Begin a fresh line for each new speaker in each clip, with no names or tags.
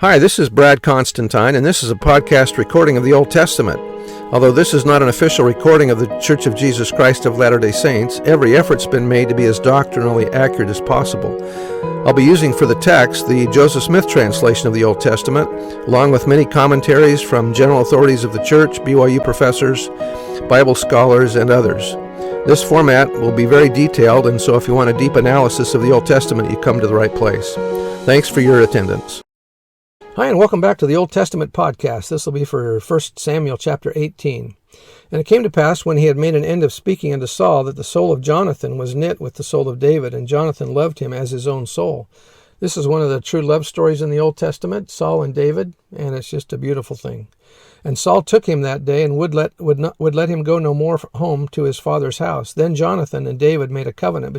Hi, this is Brad Constantine, and this is a podcast recording of the Old Testament. Although this is not an official recording of the Church of Jesus Christ of Latter-day Saints, every effort's been made to be as doctrinally accurate as possible. I'll be using for the text the Joseph Smith translation of the Old Testament, along with many commentaries from general authorities of the Church, BYU professors, Bible scholars, and others. This format will be very detailed, and so if you want a deep analysis of the Old Testament, you come to the right place. Thanks for your attendance. Hi, and welcome back to the Old Testament podcast. This will be for 1 Samuel chapter 18. And it came to pass, when he had made an end of speaking unto Saul, that the soul of Jonathan was knit with the soul of David, and Jonathan loved him as his own soul. This is one of the true love stories in the Old Testament, Saul and David, and it's just a beautiful thing. And Saul took him that day, and would let him go no more home to his father's house. Then Jonathan and David made a covenant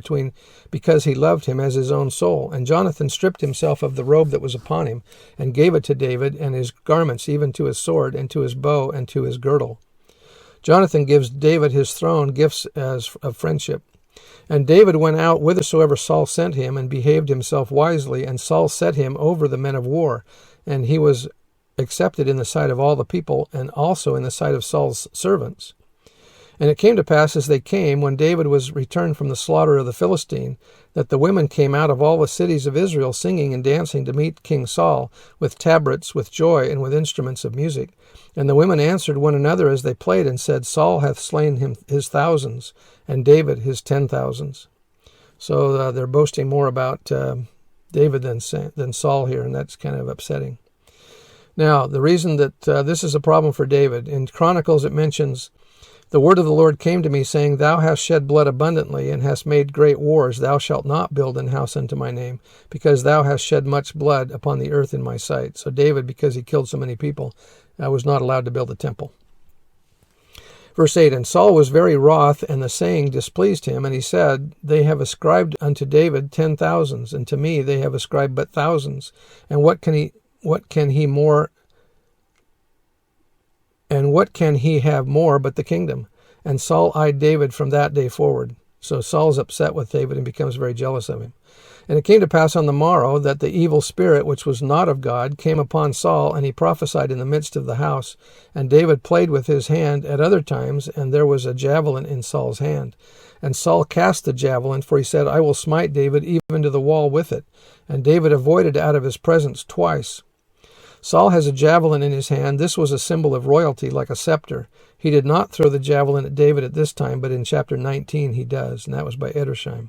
because he loved him as his own soul. And Jonathan stripped himself of the robe that was upon him, and gave it to David, and his garments, even to his sword, and to his bow, and to his girdle. Jonathan gives David his throne, gifts as of friendship. And David went out whithersoever Saul sent him, and behaved himself wisely, and Saul set him over the men of war, and he was accepted in the sight of all the people, and also in the sight of Saul's servants. And it came to pass, as they came, when David was returned from the slaughter of the Philistine, that the women came out of all the cities of Israel, singing and dancing to meet King Saul, with tabrets, with joy, and with instruments of music. And the women answered one another as they played, and said, Saul hath slain his thousands, and David his 10,000s. So they're boasting more about David than Saul here, and that's kind of upsetting. Now, the reason that this is a problem for David, in Chronicles it mentions, the word of the Lord came to me, saying, Thou hast shed blood abundantly, and hast made great wars. Thou shalt not build an house unto my name, because thou hast shed much blood upon the earth in my sight. So David, because he killed so many people, was not allowed to build a temple. Verse 8, And Saul was very wroth, and the saying displeased him, and he said, They have ascribed unto David 10,000s, and to me they have ascribed but thousands. And what can he have more but the kingdom? And Saul eyed David from that day forward. So Saul's upset with David and becomes very jealous of him. And it came to pass on the morrow that the evil spirit, which was not of God, came upon Saul, and he prophesied in the midst of the house. And David played with his hand at other times, and there was a javelin in Saul's hand. And Saul cast the javelin, for he said, I will smite David even to the wall with it. And David avoided out of his presence twice. Saul has a javelin in his hand. This was a symbol of royalty, like a scepter. He did not throw the javelin at David at this time, but in chapter 19 he does, and that was by Edersheim.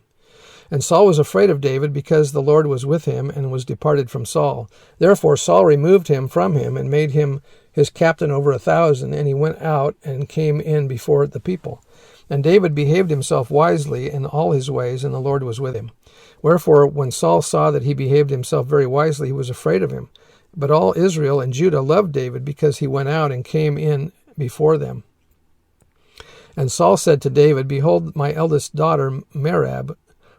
And Saul was afraid of David, because the Lord was with him, and was departed from Saul. Therefore Saul removed him from him, and made him his captain over 1,000, and he went out and came in before the people. And David behaved himself wisely in all his ways, and the Lord was with him. Wherefore, when Saul saw that he behaved himself very wisely, he was afraid of him. But all Israel and Judah loved David, because he went out and came in before them. And Saul said to David, Behold, my eldest daughter Merab,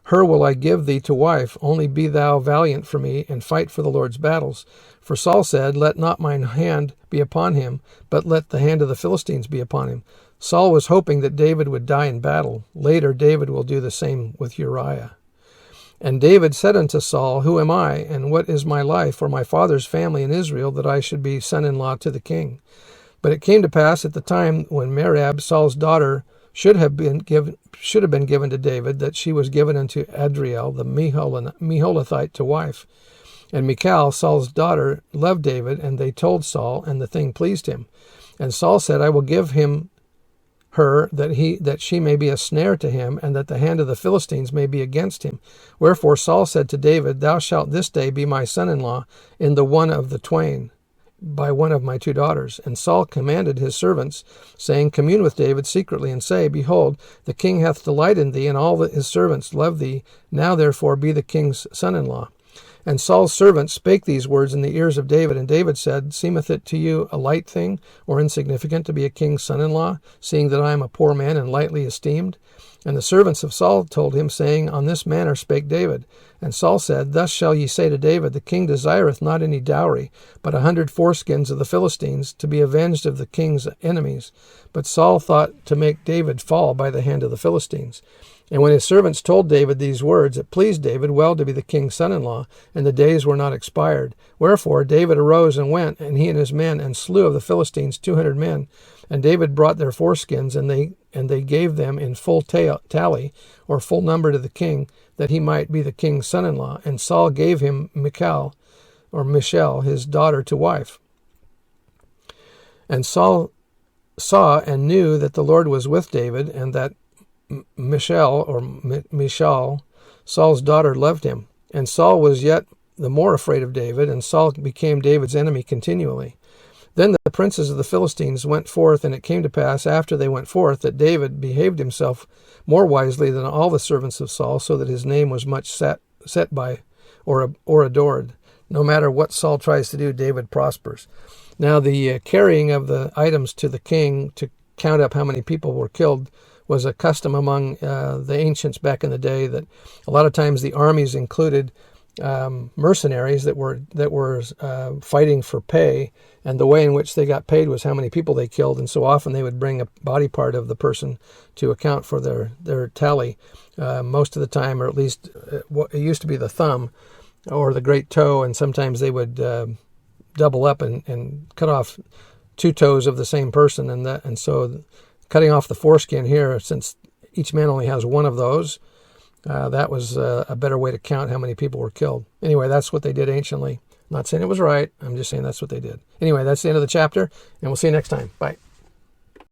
her will I give thee to wife. Only be thou valiant for me, and fight for the Lord's battles. For Saul said, Let not mine hand be upon him, but let the hand of the Philistines be upon him. Saul was hoping that David would die in battle. Later David will do the same with Uriah. And David said unto Saul, Who am I, and what is my life, or my father's family in Israel, that I should be son-in-law to the king? But it came to pass at the time when Merab, Saul's daughter, should have been given to David, that she was given unto Adriel the Meholathite to wife. And Michal, Saul's daughter, loved David, and they told Saul, and the thing pleased him. And Saul said, I will give him her, that she may be a snare to him, and that the hand of the Philistines may be against him. Wherefore Saul said to David, Thou shalt this day be my son-in-law in the one of the twain, by one of my 2 daughters. And Saul commanded his servants, saying, Commune with David secretly, and say, Behold, the king hath delight in thee, and all his servants love thee. Now therefore be the king's son-in-law. And Saul's servants spake these words in the ears of David. And David said, Seemeth it to you a light thing, or insignificant, to be a king's son-in-law, seeing that I am a poor man and lightly esteemed? And the servants of Saul told him, saying, On this manner spake David. And Saul said, Thus shall ye say to David, The king desireth not any dowry, but 100 foreskins of the Philistines, to be avenged of the king's enemies. But Saul thought to make David fall by the hand of the Philistines. And when his servants told David these words, it pleased David well to be the king's son-in-law, and the days were not expired. Wherefore David arose and went, and he and his men, and slew of the Philistines 200 men. And David brought their foreskins, and they gave them in full tally, or full number, to the king, that he might be the king's son-in-law. And Saul gave him Michal, his daughter, to wife. And Saul saw and knew that the Lord was with David, and that Michal, Saul's daughter, loved him. And Saul was yet the more afraid of David, and Saul became David's enemy continually. Then the princes of the Philistines went forth, and it came to pass, after they went forth, that David behaved himself more wisely than all the servants of Saul, so that his name was much set by or adored. No matter what Saul tries to do, David prospers. Now the carrying of the items to the king to count up how many people were killed was a custom among the ancients back in the day, that a lot of times the armies included mercenaries that were fighting for pay, and the way in which they got paid was how many people they killed, and so often they would bring a body part of the person to account for their tally. Most of the time, or at least it used to be the thumb or the great toe, and sometimes they would double up and cut off 2 toes of the same person, and so cutting off the foreskin here, since each man only has one of those, that was a better way to count how many people were killed. Anyway, that's what they did anciently. I'm not saying it was right. I'm just saying that's what they did. Anyway, that's the end of the chapter, and we'll see you next time. Bye.